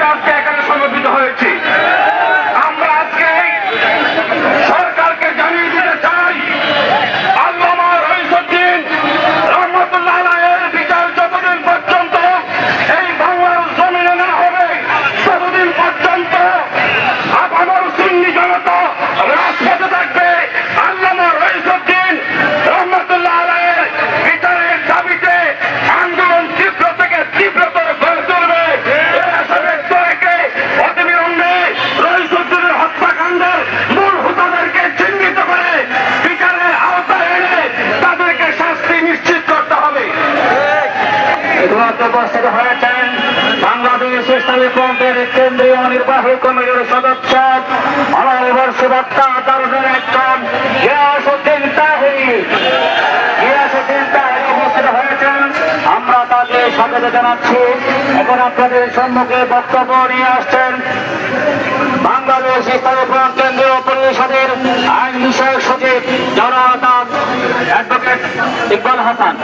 আমরা আজকে এখানে সমবেত হয়েছি। আমরা আজকে সরকারকে জানিয়ে দিতে চাই, আল্লামা রইসুদ্দিন রহমতুল্লাহ আলাইহির বিচার যতদিন পর্যন্ত এই বাংলার জমিনে না হবে, ততদিন পর্যন্ত আপামর সুন্নি জনতা রাজপথে থাকবে। আল্লামা রইসুদ্দিন রহমতুল্লাহ আলাইহির বিচারের দাবিতে আন্দোলন তীব্র থেকে তীব্রতর গড়ে তুলবে। এই আশা ব্যক্ত রেখে অতিবিলম্বে রইসুদ্দিনের হত্যাকাণ্ডের মূল হোতাদেরকে চিহ্নিত করে বিচারের আওতায় এনে তাদেরকে শাস্তি নিশ্চিত করতে হবে। উপস্থিত হয়েছেন বাংলাদেশ ইসলামী ফ্রন্টের কেন্দ্রীয় নির্বাহী কমিটির সদস্য অনবর্ষী বক্তা তরুণের একজন গিয়াসউদ্দিন তাহেরি উপস্থিত হয়েছেন। আমরা তাকে স্বাগত জানাচ্ছি। এখন আপনাদের সম্মুখে বক্তব্য নিয়ে আসছেন বাংলাদেশ ইসলামী ফ্রন্ট কেন্দ্রীয় পরিষদের আইন বিষয়ক সচিব জনতা অ্যাডভোকেট ইকবাল হাসান।